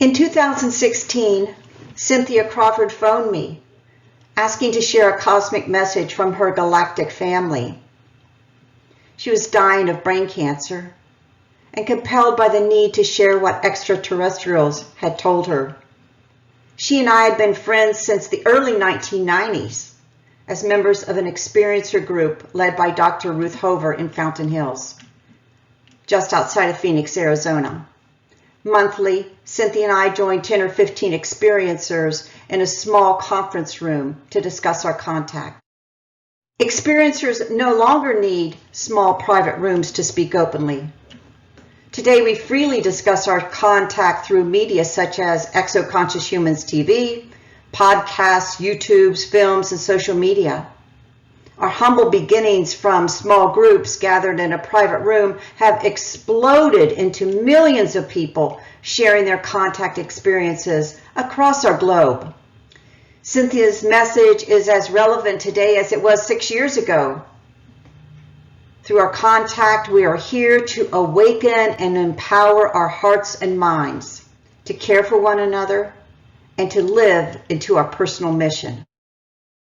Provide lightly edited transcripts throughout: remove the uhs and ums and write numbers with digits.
In 2016, Cynthia Crawford phoned me, asking to share a cosmic message from her galactic family. She was dying of brain cancer and compelled by the need to share what extraterrestrials had told her. She and I had been friends since the early 1990s as members of an experiencer group led by Dr. Ruth Hover in Fountain Hills, just outside of Phoenix, Arizona. Monthly, Cynthia and I joined 10 or 15 experiencers in a small conference room to discuss our contact. Experiencers no longer need small private rooms to speak openly. Today, we freely discuss our contact through media such as Exoconscious Humans TV, podcasts, YouTubes, films, and social media. Our humble beginnings from small groups gathered in a private room have exploded into millions of people sharing their contact experiences across our globe. Cynthia's message is as relevant today as it was 6 years ago. Through our contact, we are here to awaken and empower our hearts and minds, to care for one another, and to live into our personal mission.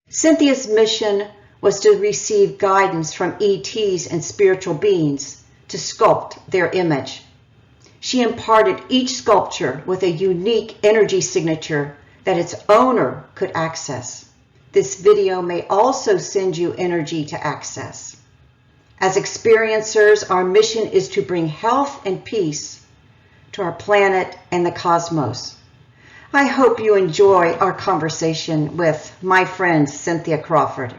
Cynthia's mission was to receive guidance from ETs and spiritual beings to sculpt their image. She imparted each sculpture with a unique energy signature that its owner could access. This video may also send you energy to access. As experiencers, our mission is to bring health and peace to our planet and the cosmos. I hope you enjoy our conversation with my friend Cynthia Crawford.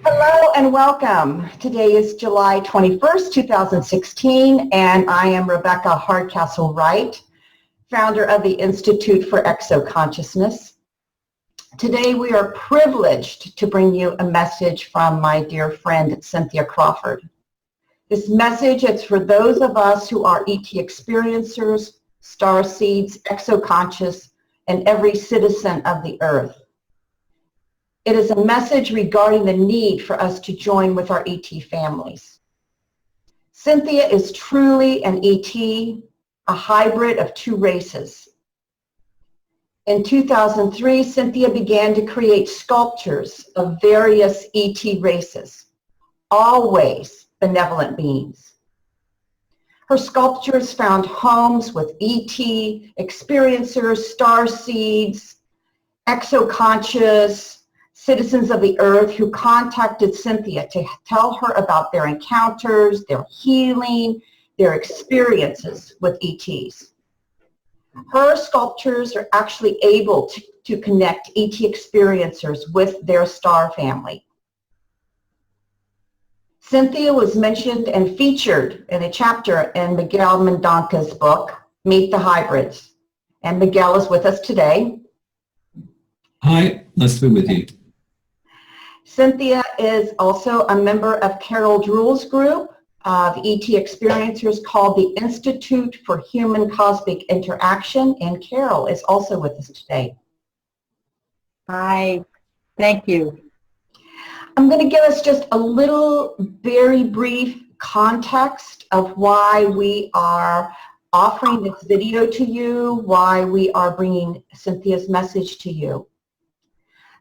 Hello and welcome. Today is July 21st, 2016, and I am Rebecca Hardcastle Wright, founder of the Institute for Exoconsciousness. Today we are privileged to bring you a message from my dear friend Cynthia Crawford. This message is for those of us who are ET experiencers, starseeds, exoconscious, and every citizen of the earth. It is a message regarding the need for us to join with our ET families. Cynthia is truly an ET, a hybrid of two races. In 2003, Cynthia began to create sculptures of various ET races, always benevolent beings. Her sculptures found homes with ET experiencers, starseeds, exoconscious, citizens of the earth who contacted Cynthia to tell her about their encounters, their healing, their experiences with ETs. Her sculptures are actually able to connect ET experiencers with their star family. Cynthia was mentioned and featured in a chapter in Miguel Medonca's book, Meet the Hybrids. And Miguel is with us today. Hi, nice to be with you. Cynthia is also a member of Carol Druehl's group of ET experiencers called the Institute for Human Cosmic Interaction, and Carol is also with us today. Hi, thank you. I'm going to give us just a little very brief context of why we are offering this video to you, why we are bringing Cynthia's message to you.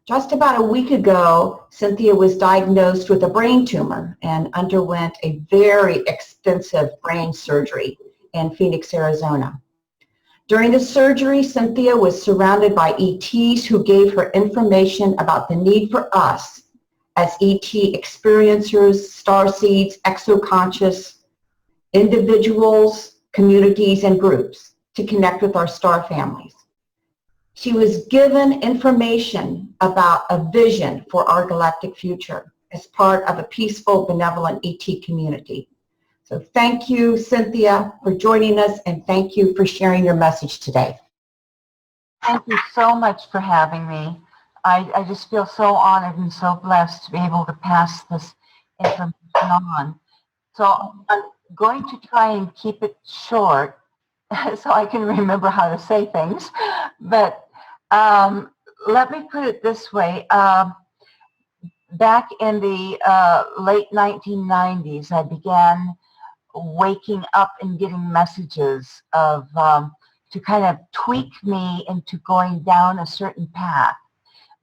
Just about a week ago, Cynthia was diagnosed with a brain tumor and underwent a very extensive brain surgery in Phoenix, Arizona. During the surgery, Cynthia was surrounded by ETs who gave her information about the need for us as ET experiencers, starseeds, exoconscious, individuals, communities, and groups to connect with our star families. She was given information about a vision for our galactic future as part of a peaceful, benevolent ET community. So thank you, Cynthia, for joining us, and thank you for sharing your message today. Thank you so much for having me. I just feel so honored and so blessed to be able to pass this information on. So I'm going to try and keep it short so I can remember how to say things. But let me put it this way. Back in the late 1990s, I began waking up and getting messages of to kind of tweak me into going down a certain path.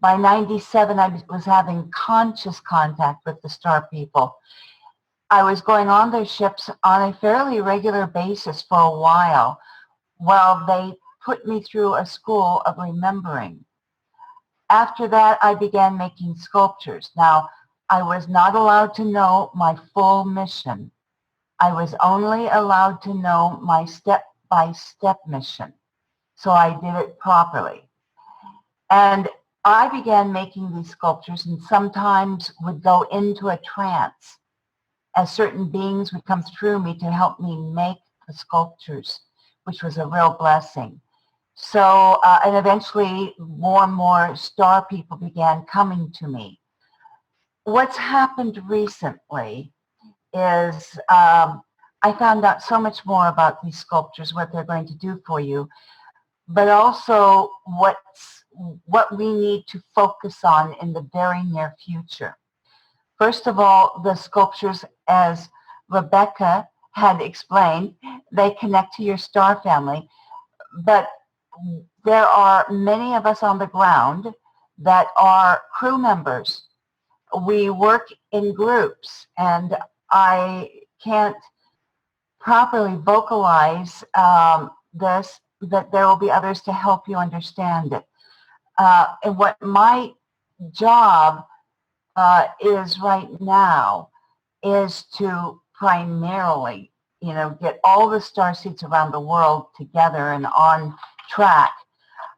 By 97, I was having conscious contact with the star people. I was going on their ships on a fairly regular basis for a while they put me through a school of remembering. After that, I began making sculptures. Now, I was not allowed to know my full mission. I was only allowed to know my step-by-step mission. So I did it properly. And I began making these sculptures and sometimes would go into a trance as certain beings would come through me to help me make the sculptures, which was a real blessing. So, and eventually more and more star people began coming to me. What's happened recently is I found out so much more about these sculptures, what they're going to do for you, but also what we need to focus on in the very near future. First of all, the sculptures, as Rebecca had explained, they connect to your star family, but there are many of us on the ground that are crew members. We work in groups, and I can't properly vocalize this, that there will be others to help you understand it. And what my job is right now is to primarily, get all the starseeds around the world together and on track.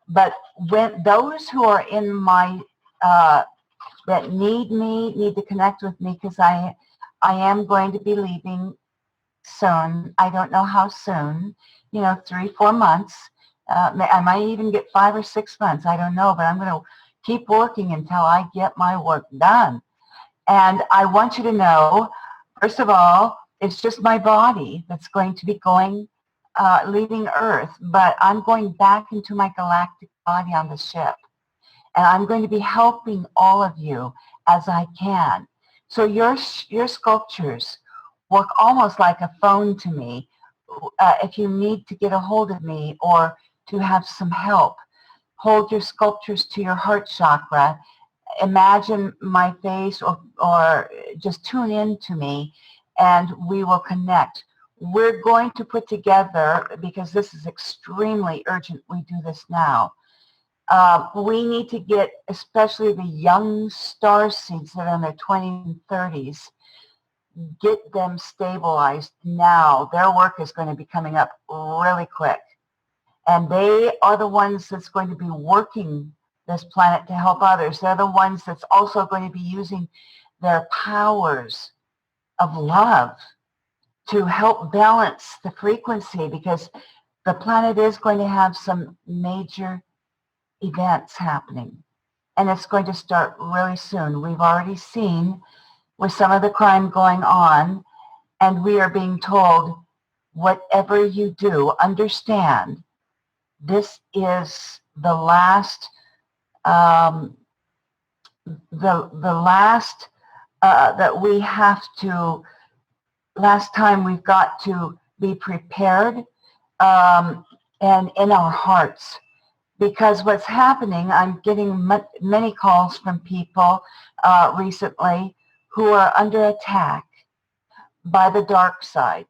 But when those who are in my that need to connect with me, because I am going to be leaving soon. I don't know how soon, 3-4 months. I might even get 5 or 6 months. I don't know, but I'm going to keep working until I get my work done. And I want you to know, first of all, it's just my body that's going to be leaving Earth, but I'm going back into my galactic body on the ship. And I'm going to be helping all of you as I can. So your sculptures work almost like a phone to me. If you need to get a hold of me or to have some help, hold your sculptures to your heart chakra. Imagine my face or just tune in to me and we will connect. We're going to put together, because this is extremely urgent, we do this now. We need to get, especially the young starseeds that are in their 20s and 30s, get them stabilized now. Their work is going to be coming up really quick. And they are the ones that's going to be working this planet to help others. They're the ones that's also going to be using their powers of love to help balance the frequency, because the planet is going to have some major events happening. And it's going to start really soon. We've already seen with some of the crime going on, and we are being told, whatever you do, understand, this is the last, that we have to, last time we've got to be prepared and in our hearts. Because what's happening, I'm getting many calls from people recently who are under attack by the dark side,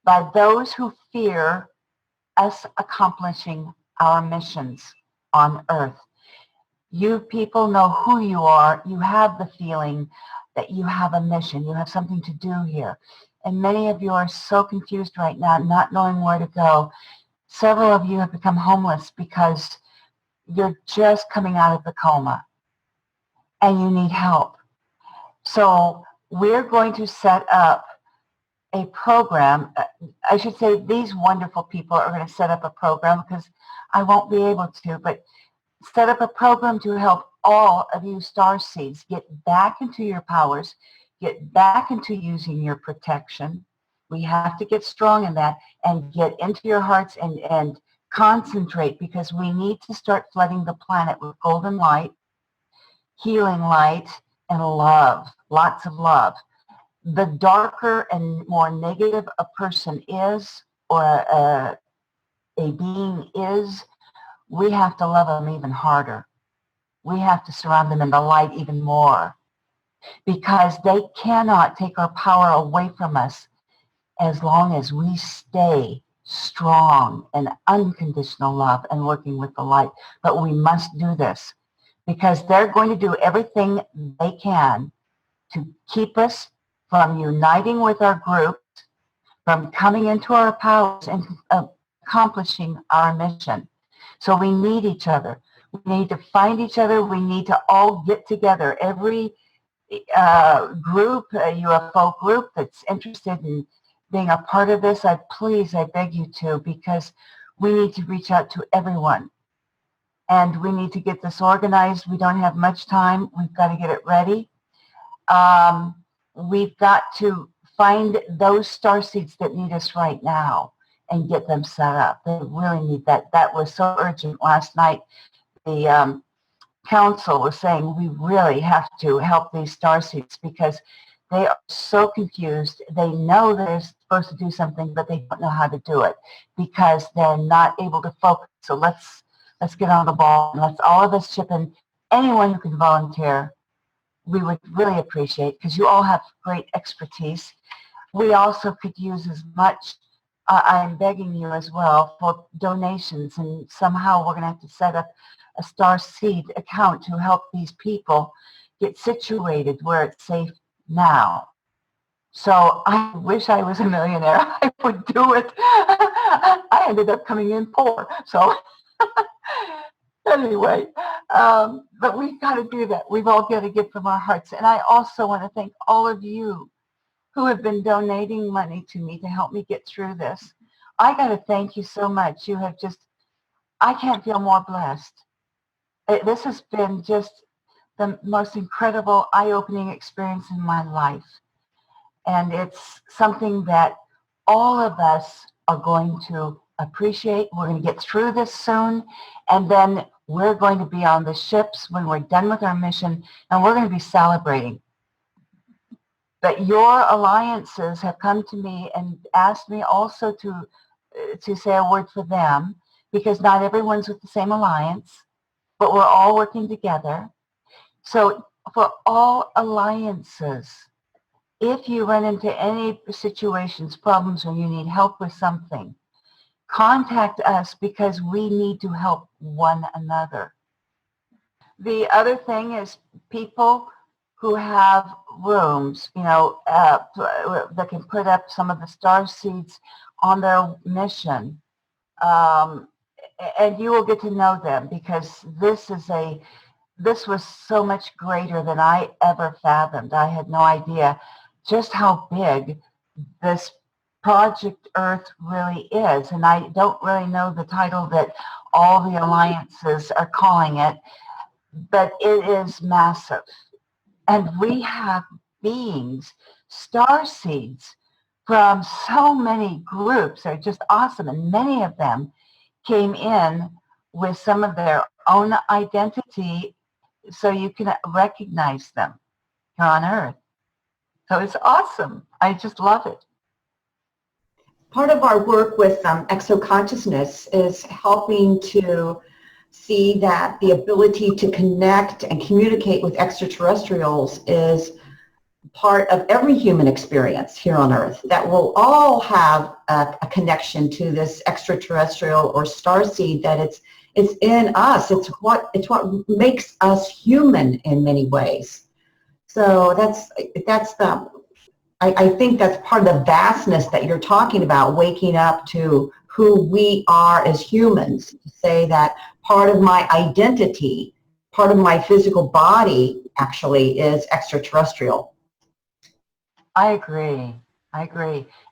by those who fear us accomplishing our missions on Earth. You people know who you are. You have the feeling that you have a mission. You have something to do here. And many of you are so confused right now, not knowing where to go. Several of you have become homeless because you're just coming out of the coma and you need help. So we're going to set up a program. I should say these wonderful people are going to set up a program, because I won't be able to, but set up a program to help all of you starseeds get back into your powers, get back into using your protection. We have to get strong in that and get into your hearts and concentrate, because we need to start flooding the planet with golden light, healing light, and love, lots of love. The darker and more negative a person is, or a being is, we have to love them even harder. We have to surround them in the light even more, because they cannot take our power away from us as long as we stay strong in unconditional love and working with the light. But we must do this because they're going to do everything they can to keep us from uniting with our groups, from coming into our powers and accomplishing our mission. So we need each other. We need to find each other. We need to all get together. Every group, a UFO group that's interested in being a part of this, I beg you to, because we need to reach out to everyone. And we need to get this organized. We don't have much time. We've got to get it ready. We've got to find those starseeds that need us right now and get them set up. They really need that. That was so urgent last night. The council was saying we really have to help these starseeds because they are so confused. They know they're supposed to do something, but they don't know how to do it because they're not able to focus. So let's get on the ball and let's all of us chip in. Anyone who can volunteer, we would really appreciate, because you all have great expertise. We also could use as much, I'm begging you as well, for donations, and somehow we're going to have to set up a Starseed account to help these people get situated where it's safe now. So I wish I was a millionaire. I would do it. I ended up coming in poor. So anyway, but we've got to do that. We've all got to give from our hearts. And I also want to thank all of you who have been donating money to me to help me get through this. I got to thank you so much. You have just, I can't feel more blessed. This has been just the most incredible, eye-opening experience in my life. And it's something that all of us are going to appreciate. We're going to get through this soon. And then we're going to be on the ships when we're done with our mission, and we're going to be celebrating. But your alliances have come to me and asked me also to say a word for them, because not everyone's with the same alliance, but we're all working together. So for all alliances, if you run into any situations, problems, or you need help with something, contact us, because we need to help one another. The other thing is people who have rooms, that can put up some of the starseeds on their mission. And you will get to know them, because this was so much greater than I ever fathomed. I had no idea just how big this Project Earth really is. And I don't really know the title that all the alliances are calling it, but it is massive. And we have beings, starseeds, from so many groups. They're just awesome. And many of them came in with some of their own identity, so you can recognize them here on Earth. So it's awesome. I just love it. Part of our work with Exoconsciousness is helping to see that the ability to connect and communicate with extraterrestrials is part of every human experience here on Earth, that we'll all have a connection to this extraterrestrial or starseed, that it's in us. It's what makes us human in many ways. So I think that's part of the vastness that you're talking about, waking up to who we are as humans. To say that part of my identity, part of my physical body actually is extraterrestrial. I agree.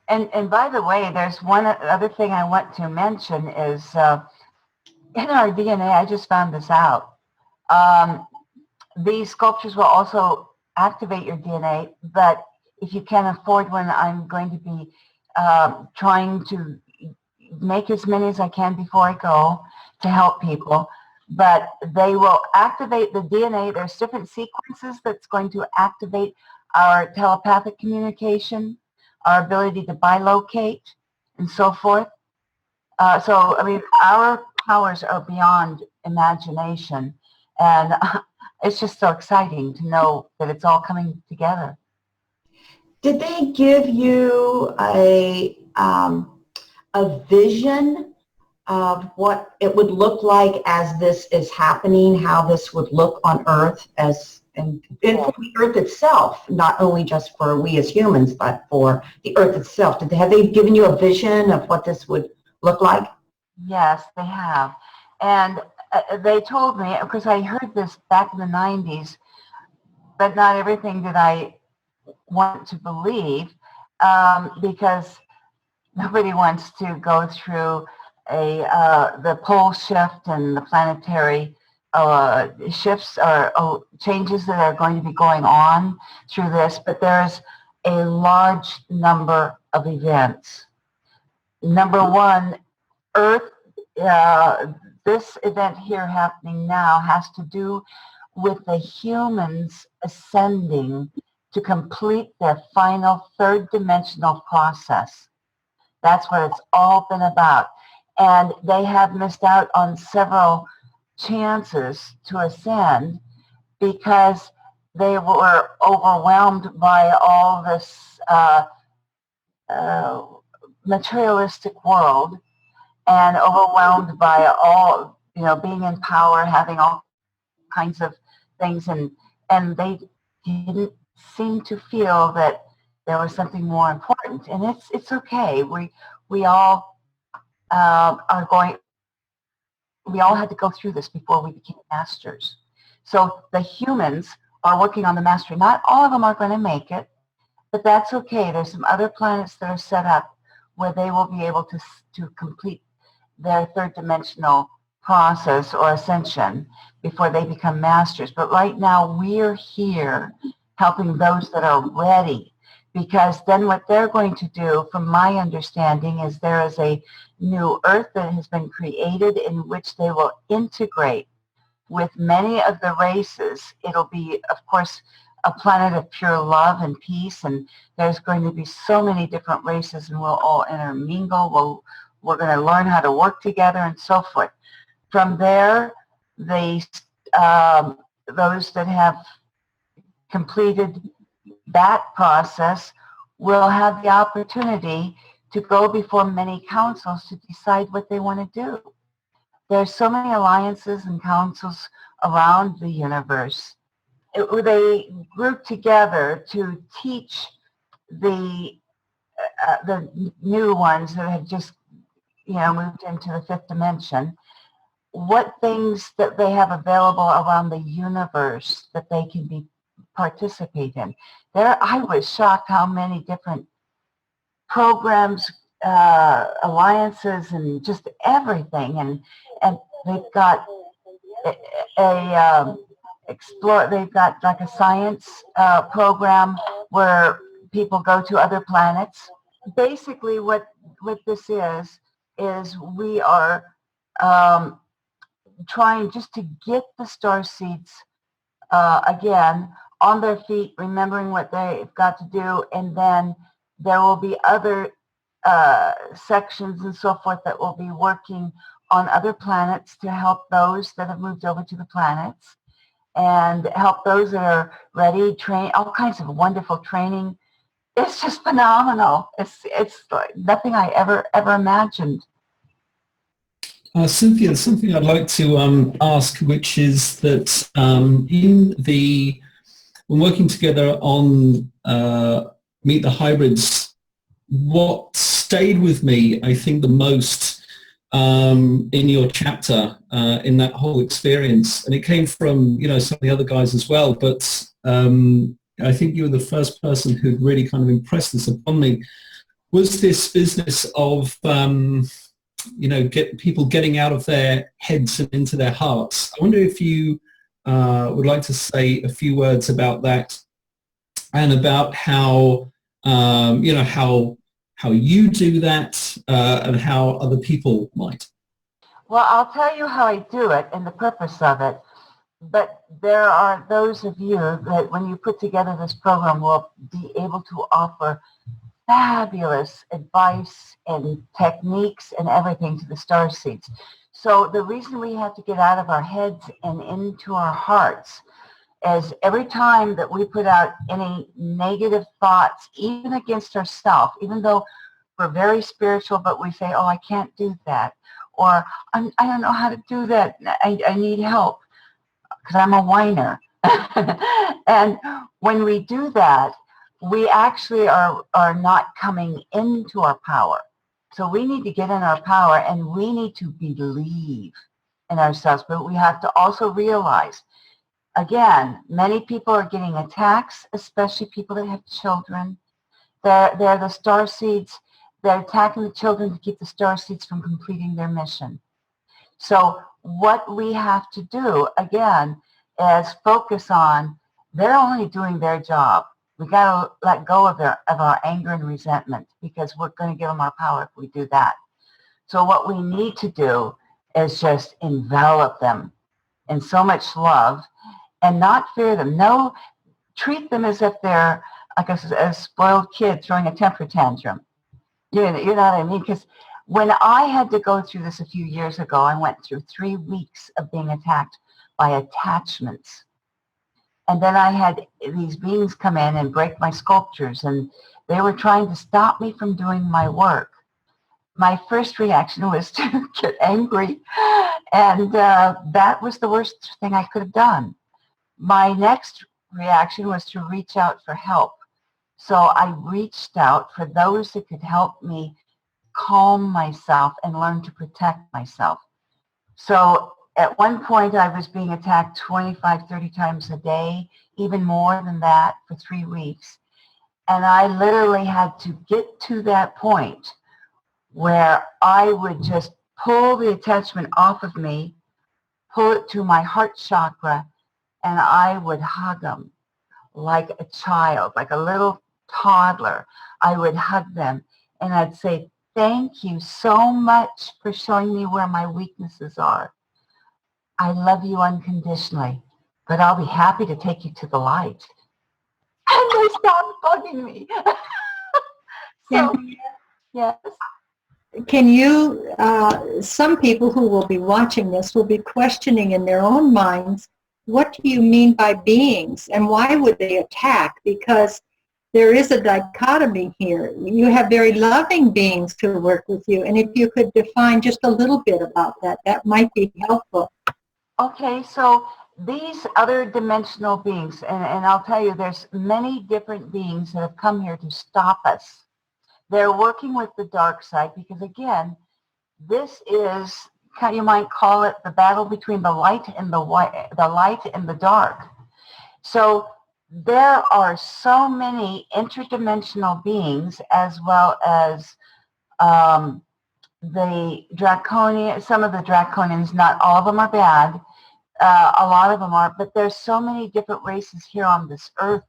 And by the way, there's one other thing I want to mention is in our DNA, I just found this out. These sculptures will also activate your DNA, but if you can afford one, I'm going to be trying to make as many as I can before I go to help people. But they will activate the DNA. There's different sequences that's going to activate our telepathic communication, our ability to bilocate, and so forth. So, I mean, our powers are beyond imagination. And it's just so exciting to know that it's all coming together. Did they give you a vision of what it would look like as this is happening, how this would look on Earth and for the Earth itself, not only just for we as humans, but for the Earth itself? Have they given you a vision of what this would look like? Yes, they have. And they told me, of course, I heard this back in the 90s, but not everything did I want to believe, because nobody wants to go through the pole shift and the planetary shifts or changes that are going to be going on through this, but there's a large number of events. Number one, Earth, this event here happening now has to do with the humans ascending to complete their final third dimensional process. That's what it's all been about. And they have missed out on several chances to ascend because they were overwhelmed by all this materialistic world, and overwhelmed by all, being in power, having all kinds of things, and they didn't seem to feel that there was something more important. And it's okay. We all we all had to go through this before we became masters. So the humans are working on the mastery. Not all of them are going to make it, but that's okay. There's some other planets that are set up where they will be able to complete their third dimensional process or ascension before they become masters. But right now we're here helping those that are ready, because then what they're going to do, from my understanding, is there is a new Earth that has been created in which they will integrate with many of the races. It'll be, of course, a planet of pure love and peace, and there's going to be so many different races, and we'll all intermingle. We're going to learn how to work together and so forth. From there, those that have completed that process will have the opportunity to go before many councils to decide what they want to do. There's so many alliances and councils around the universe. They group together to teach the new ones that have just moved into the fifth dimension what things that they have available around the universe that they can participate in. I was shocked how many different programs, alliances, and just everything. And they've got they've got like a science program where people go to other planets. Basically, what this is we are trying just to get the starseeds again on their feet, remembering what they've got to do, and then there will be other sections and so forth that will be working on other planets to help those that have moved over to the planets and help those that are ready, train, all kinds of wonderful training. It's just phenomenal. It's like nothing I ever imagined. Cynthia, something I'd like to ask, which is that when working together on Meet the Hybrids, what stayed with me, I think, the most in your chapter, in that whole experience, and it came from some of the other guys as well, but I think you were the first person who'd really kind of impressed this upon me, was this business of get people getting out of their heads and into their hearts. I wonder if you would like to say a few words about that, and about how how you do that, and how other people might. Well, I'll tell you how I do it and the purpose of it. But there are those of you that when you put together this program will be able to offer fabulous advice and techniques and everything to the starseeds. So the reason we have to get out of our heads and into our hearts is every time that we put out any negative thoughts, even against ourselves, even though we're very spiritual, but we say, oh, I can't do that. Or I don't know how to do that. I need help because I'm a whiner. And when we do that, we actually are not coming into our power. So we need to get in our power, and we need to believe in ourselves. But we have to also realize, again, many people are getting attacks, especially people that have children. They're the starseeds. They're attacking the children to keep the starseeds from completing their mission. So what we have to do, again, is focus on they're only doing their job. We got to let go of our anger and resentment, because we're going to give them our power if we do that. So what we need to do is just envelop them in so much love and not fear them. No, treat them as if they're like a spoiled kid throwing a temper tantrum. You know what I mean? Because when I had to go through this a few years ago, I went through 3 weeks of being attacked by attachments. And then I had these beings come in and break my sculptures, and they were trying to stop me from doing my work. My first reaction was to get angry, and that was the worst thing I could have done. My next reaction was to reach out for help. So I reached out for those that could help me calm myself and learn to protect myself. So at one point I was being attacked 25, 30 times a day, even more than that for 3 weeks. And I literally had to get to that point where I would just pull the attachment off of me, pull it to my heart chakra, and I would hug them like a child, like a little toddler. I would hug them and I'd say, thank you so much for showing me where my weaknesses are. I love you unconditionally, but I'll be happy to take you to the light. And they stopped bugging me. So, yes. Can you, some people who will be watching this will be questioning in their own minds, what do you mean by beings and why would they attack? Because there is a dichotomy here. You have very loving beings who work with you, and if you could define just a little bit about that, that might be helpful. Okay, so these other dimensional beings, and I'll tell you, there's many different beings that have come here to stop us. They're working with the dark side because, again, this is, you might call it the battle between the light and the light and the dark. So there are so many interdimensional beings, as well as the draconian. Some of the draconians, not all of them are bad. A lot of them are, but there's so many different races here on this earth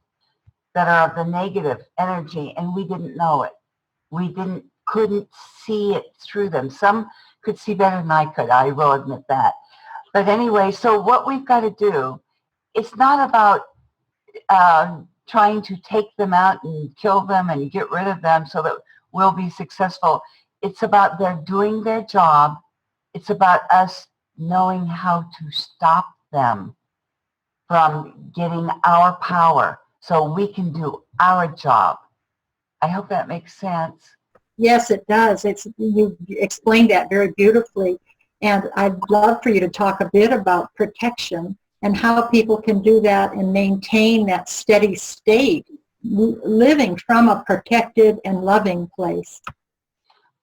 that are of the negative energy, and we didn't know it. We couldn't see it through them. Some could see better than I could, I will admit that. But anyway, so what we've got to do, it's not about trying to take them out and kill them and get rid of them so that we'll be successful. It's about they're doing their job. It's about us knowing how to stop them from getting our power so we can do our job. I hope that makes sense. Yes, it does. You explained that very beautifully. And I'd love for you to talk a bit about protection and how people can do that and maintain that steady state, living from a protected and loving place.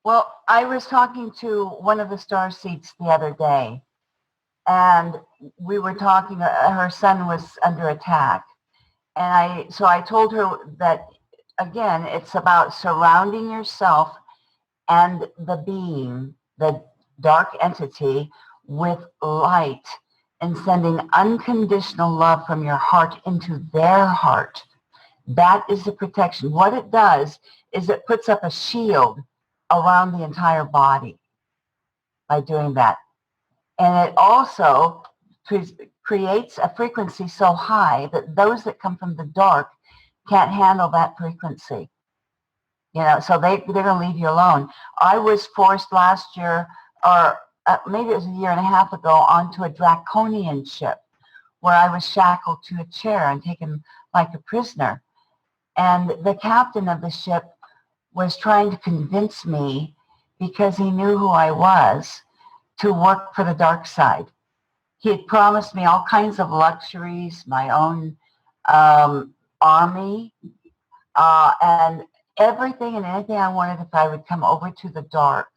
Well, I was talking to one of the starseeds the other day, and we were talking, her son was under attack. And so I told her that, again, it's about surrounding yourself and the being, the dark entity, with light and sending unconditional love from your heart into their heart. That is the protection. What it does is it puts up a shield around the entire body by doing that. And it also creates a frequency so high that those that come from the dark can't handle that frequency. So they're going to leave you alone. I was forced last year, or maybe it was a year and a half ago, onto a draconian ship where I was shackled to a chair and taken like a prisoner. And the captain of the ship was trying to convince me, because he knew who I was, to work for the dark side. He had promised me all kinds of luxuries, my own army, and everything and anything I wanted if I would come over to the dark.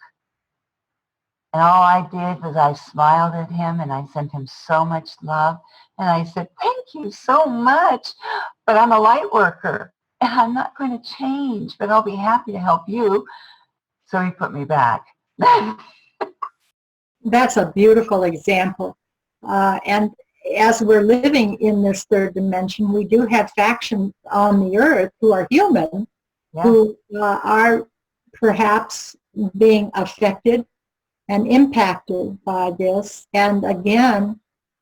And all I did was I smiled at him and I sent him so much love. And I said, thank you so much, but I'm a light worker and I'm not going to change, but I'll be happy to help you. So he put me back. That's a beautiful example. And as we're living in this third dimension, we do have factions on the earth who are human, who are perhaps being affected and impacted by this. And again,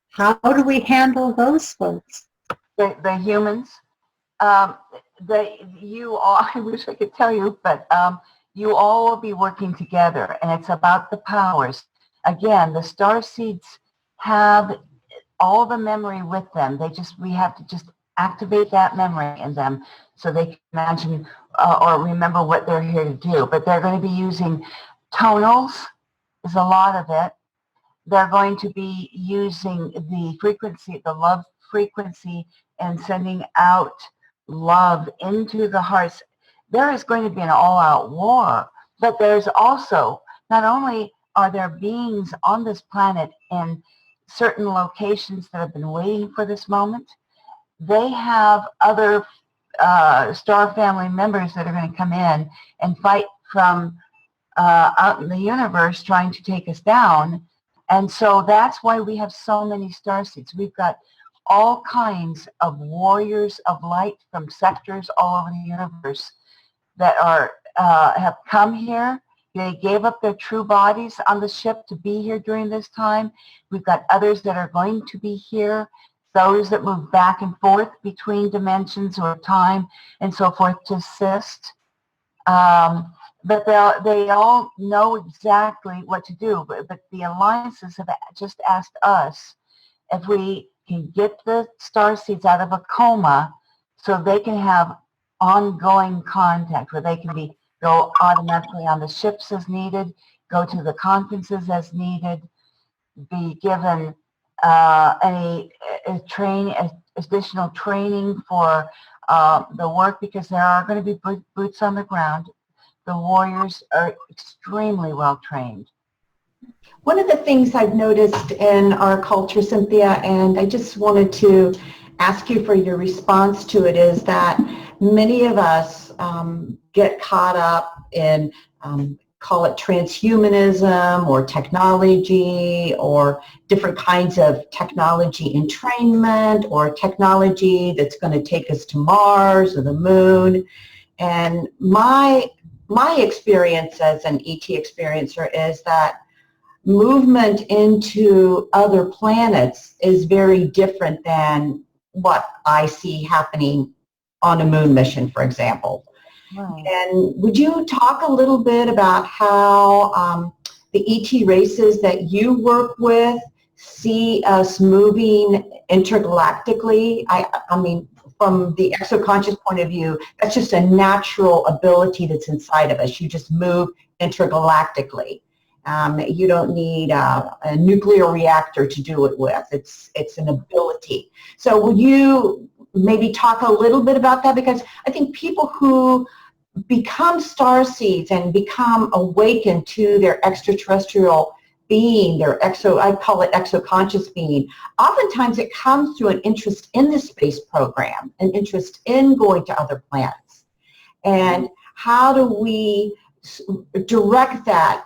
how do we handle those folks? The humans, you all, I wish I could tell you, but you all will be working together, and it's about the powers. Again, the starseeds have all the memory with them. We have to just activate that memory in them so they can imagine or remember what they're here to do. But they're going to be using tonals, is a lot of it. They're going to be using the frequency, the love frequency, and sending out love into the hearts. There is going to be an all-out war, but there's also, not only are there beings on this planet in certain locations that have been waiting for this moment, they have other star family members that are going to come in and fight from out in the universe trying to take us down. And so that's why we have so many starseeds. We've got all kinds of warriors of light from sectors all over the universe that are have come here. They gave up their true bodies on the ship to be here during this time. We've got others that are going to be here, those that move back and forth between dimensions or time and so forth to assist. But they all know exactly what to do. But the alliances have just asked us if we can get the starseeds out of a coma so they can have ongoing contact, where they can go automatically on the ships as needed, go to the conferences as needed, be given additional training for the work, because there are going to be boots on the ground. The warriors are extremely well trained. One of the things I've noticed in our culture, Cynthia, and I just wanted to ask you for your response to it, is that many of us get caught up in, call it transhumanism or technology or different kinds of technology entrainment or technology that's going to take us to Mars or the moon. And my experience as an ET experiencer is that movement into other planets is very different than what I see happening on a moon mission, for example. Wow. And would you talk a little bit about how the ET races that you work with see us moving intergalactically? I mean, from the exoconscious point of view, that's just a natural ability that's inside of us. You just move intergalactically. You don't need a nuclear reactor to do it with. It's an ability. So would you maybe talk a little bit about that? Because I think people who become starseeds and become awakened to their extraterrestrial being, I call it exoconscious being, oftentimes it comes through an interest in the space program, an interest in going to other planets. And how do we direct that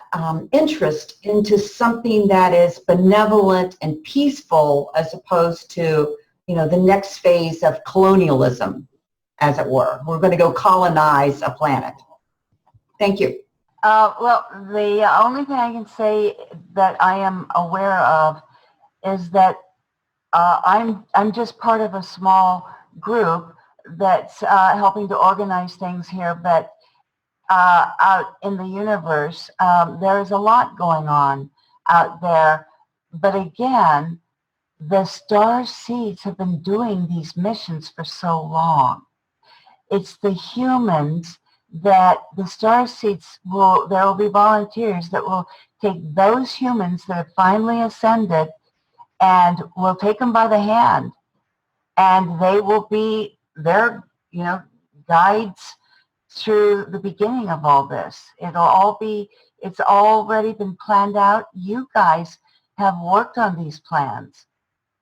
interest into something that is benevolent and peaceful, as opposed to, the next phase of colonialism, as it were? We're going to go colonize a planet. Thank you. Well, the only thing I can say that I am aware of is that I'm just part of a small group that's helping to organize things here, but out in the universe. There is a lot going on out there. But again, the Starseeds have been doing these missions for so long. It's the humans that the Starseeds there will be volunteers that will take those humans that have finally ascended and will take them by the hand, and they will be their, guides through the beginning of all this. It's already been planned out. You guys have worked on these plans.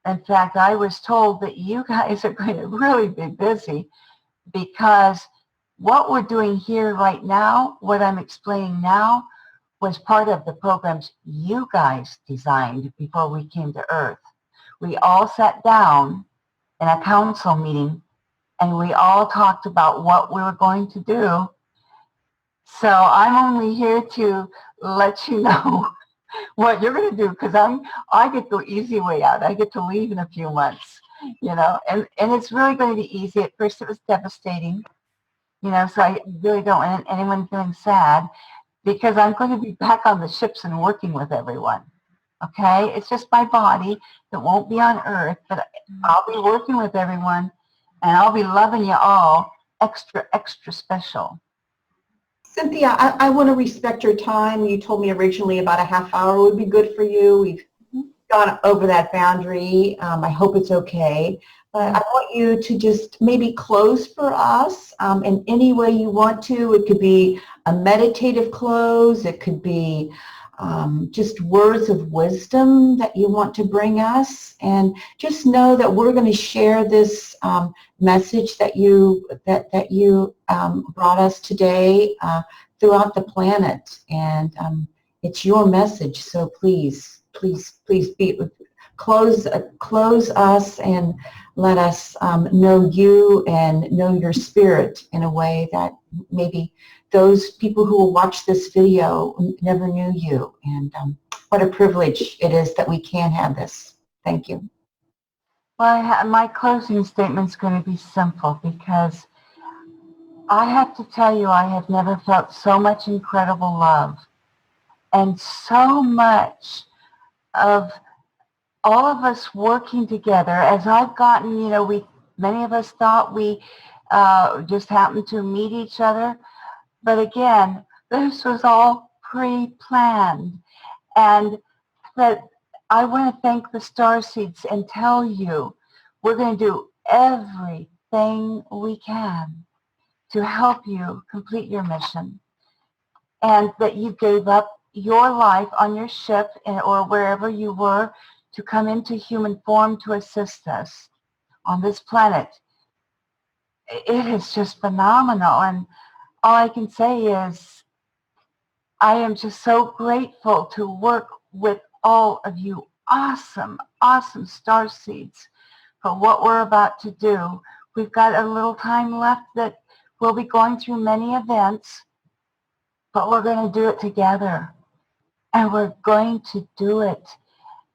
In fact, I was told that you guys are going to really be busy, because what we're doing here right now, what I'm explaining now, was part of the programs you guys designed before we came to Earth. We all sat down in a council meeting and we all talked about what we were going to do. So I'm only here to let you know what you're going to do, because I get the easy way out. I get to leave in a few months, and it's really going to be easy. At first it was devastating, so I really don't want anyone feeling sad, because I'm going to be back on the ships and working with everyone. Okay? It's just my body that won't be on Earth, but I'll be working with everyone, and I'll be loving you all extra, extra special. Cynthia, I want to respect your time. You told me originally about a half hour would be good for you. We've gone over that boundary. I hope it's okay. But I want you to just maybe close for us in any way you want to. It could be a meditative close. It could be just words of wisdom that you want to bring us. And just know that we're going to share this message that you brought us today throughout the planet. And it's your message. So please close us and let us know you and know your spirit in a way that maybe those people who will watch this video never knew you. And what a privilege it is that we can have this. Thank you. Well, my closing statement is going to be simple, because I have to tell you, I have never felt so much incredible love and so much of all of us working together. As I've gotten, many of us thought we just happened to meet each other. But again, this was all pre-planned. And that I want to thank the Starseeds and tell you, we're going to do everything we can to help you complete your mission. And that you gave up your life on your ship or wherever you were to come into human form to assist us on this planet. It is just phenomenal. And all I can say is I am just so grateful to work with all of you awesome, awesome Starseeds for what we're about to do. We've got a little time left that we'll be going through many events, but we're going to do it together. And we're going to do it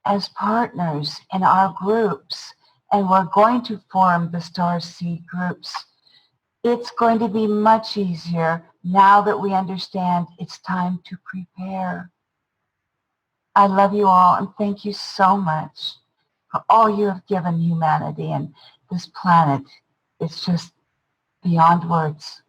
as partners in our groups. And we're going to form the Starseed groups. It's going to be much easier now that we understand it's time to prepare. I love you all, and thank you so much for all you have given humanity and this planet. It's just beyond words.